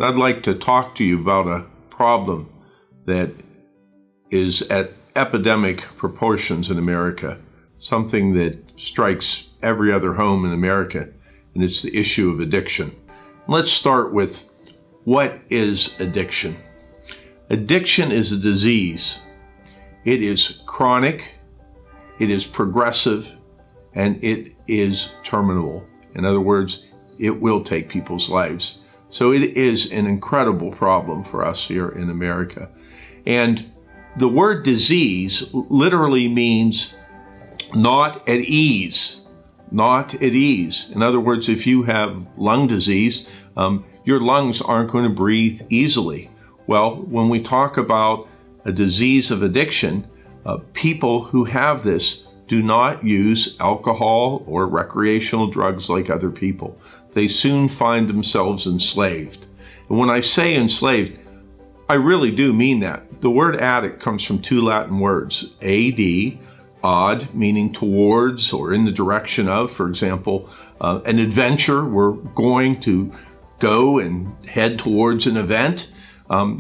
I'd like to talk to you about a problem that is at epidemic proportions in America, something that strikes every other home in America, and it's the issue of addiction. Let's start with, what is addiction? Addiction is a disease. It is chronic, it is progressive, and it is terminal. In other words, it will take people's lives. So it is an incredible problem for us here in America. And the word disease literally means not at ease, not at ease. In other words, if you have lung disease, your lungs aren't going to breathe easily. Well, when we talk about a disease of addiction, people who have this do not use alcohol or recreational drugs like other people. They soon find themselves enslaved. And when I say enslaved, I really do mean that. The word addict comes from two Latin words, ad, odd, meaning towards or in the direction of. For example, an adventure, we're going to go and head towards an event.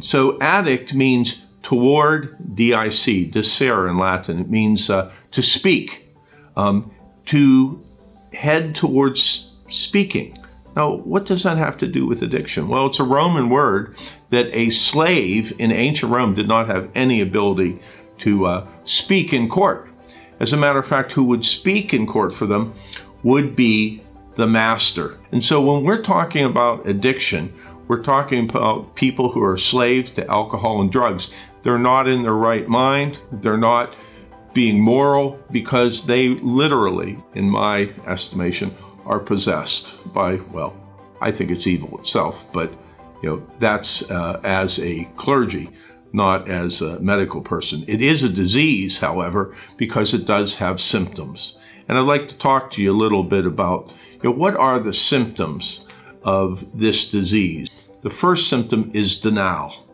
So addict means toward, dic, dicere in Latin. It means to speak, to head towards speaking. Now, what does that have to do with addiction? Well, it's a Roman word that a slave in ancient Rome did not have any ability to speak in court. As a matter of fact, who would speak in court for them would be the master. And so when we're talking about addiction, we're talking about people who are slaves to alcohol and drugs. They're not in their right mind. They're not being moral because they literally, in my estimation, are possessed by, well, I think it's evil itself, but that's as a clergy, not as a medical person. It is a disease, however, because it does have symptoms. And I'd like to talk to you a little bit about what are the symptoms of this disease. The first symptom is denial.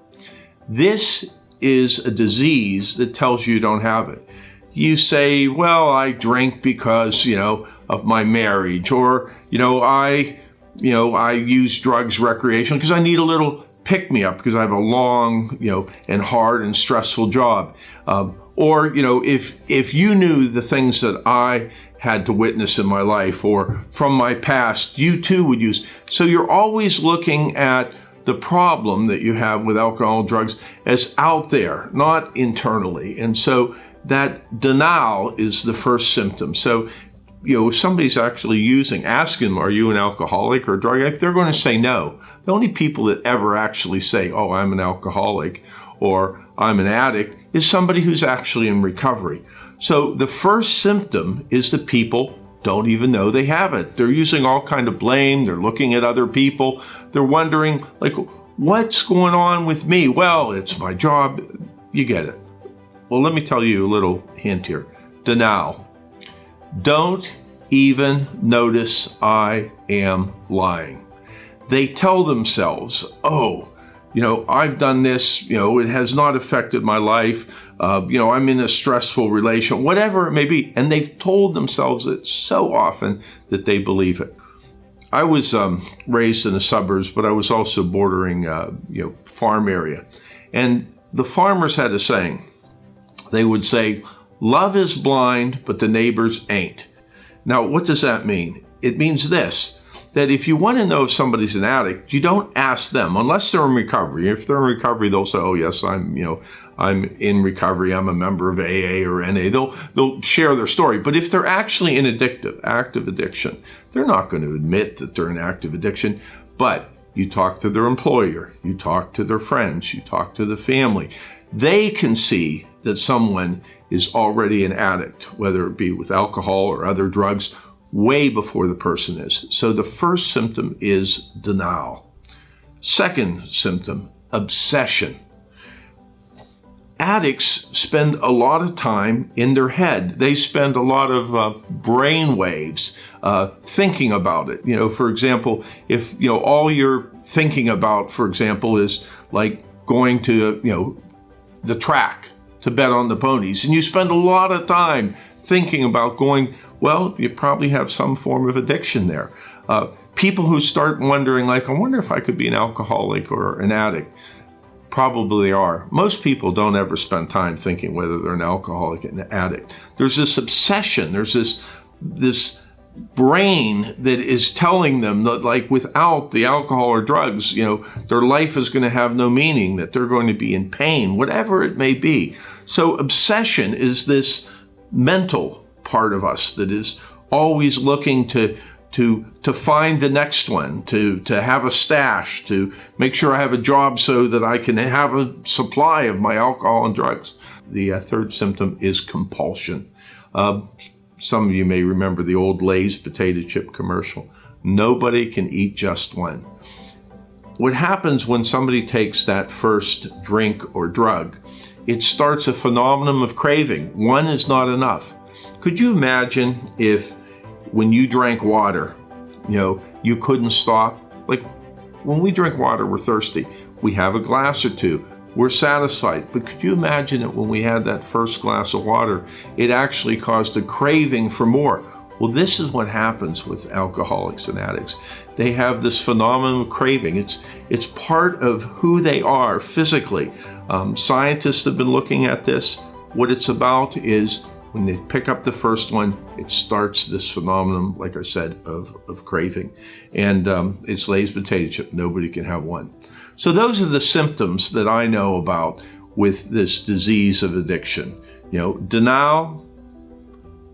This is a disease that tells you don't have it. You say, well, I drink because, of my marriage, or, I use drugs recreationally because I need a little pick-me-up because I have a long, and hard and stressful job. Or, if you knew the things that I had to witness in my life or from my past, you too would use. So you're always looking at the problem that you have with alcohol and drugs as out there, not internally. And so that denial is the first symptom. So, if somebody's actually ask them, are you an alcoholic or a drug addict? They're going to say no. The only people that ever actually say, oh, I'm an alcoholic or I'm an addict is somebody who's actually in recovery. So the first symptom is that people don't even know they have it. They're using all kind of blame. They're looking at other people. They're wondering, what's going on with me? Well, it's my job. You get it. Well, let me tell you a little hint here. Denial. Don't even notice I am lying. They tell themselves, oh, I've done this, it has not affected my life. I'm in a stressful relation, whatever it may be. And they've told themselves it so often that they believe it. I was raised in the suburbs, but I was also bordering, farm area. And the farmers had a saying. They would say, love is blind, but the neighbors ain't. Now, what does that mean? It means this, that if you want to know if somebody's an addict, you don't ask them, unless they're in recovery. If they're in recovery, they'll say, oh, yes, I'm in recovery. I'm a member of AA or NA. They'll share their story. But if they're actually in active addiction, they're not going to admit that they're in active addiction. But you talk to their employer, you talk to their friends, you talk to the family. They can see that someone is already an addict, whether it be with alcohol or other drugs, way before the person is. So the first symptom is denial. Second symptom, obsession. Addicts spend a lot of time in their head. They spend a lot of brain waves thinking about it. For example, if all you're thinking about, for example, is like going to the track to bet on the ponies, and you spend a lot of time thinking about going Well, you probably have some form of addiction there. People who start wondering, like, I wonder if I could be an alcoholic or an addict, probably are. Most people don't ever spend time thinking whether they're an alcoholic and an addict. There's this obsession, there's this brain that is telling them that, like, without the alcohol or drugs, their life is going to have no meaning, that they're going to be in pain, whatever it may be. So obsession is this mental part of us that is always looking to find the next one, to have a stash, to make sure I have a job so that I can have a supply of my alcohol and drugs. The third symptom is compulsion. Some of you may remember the old Lay's potato chip commercial. Nobody can eat just one. What happens when somebody takes that first drink or drug, it starts a phenomenon of craving. One is not enough. Could you imagine if when you drank water, you couldn't stop? Like when we drink water, we're thirsty. We have a glass or two. We're satisfied. But could you imagine that when we had that first glass of water, it actually caused a craving for more? Well, this is what happens with alcoholics and addicts. They have this phenomenon of craving. It's part of who they are physically. Scientists have been looking at this. What it's about is when they pick up the first one, it starts this phenomenon, like I said, of craving. And it's Lay's potato chip. Nobody can have one. So those are the symptoms that I know about with this disease of addiction. Denial,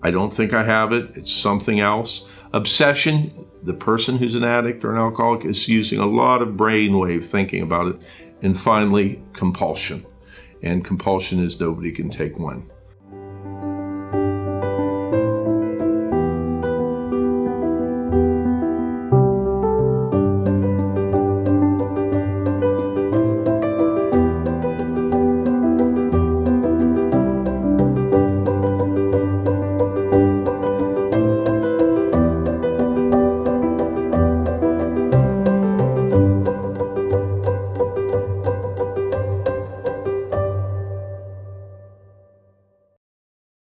I don't think I have it. It's something else. Obsession, the person who's an addict or an alcoholic is using a lot of brainwave thinking about it. And finally, compulsion. And compulsion is nobody can take one.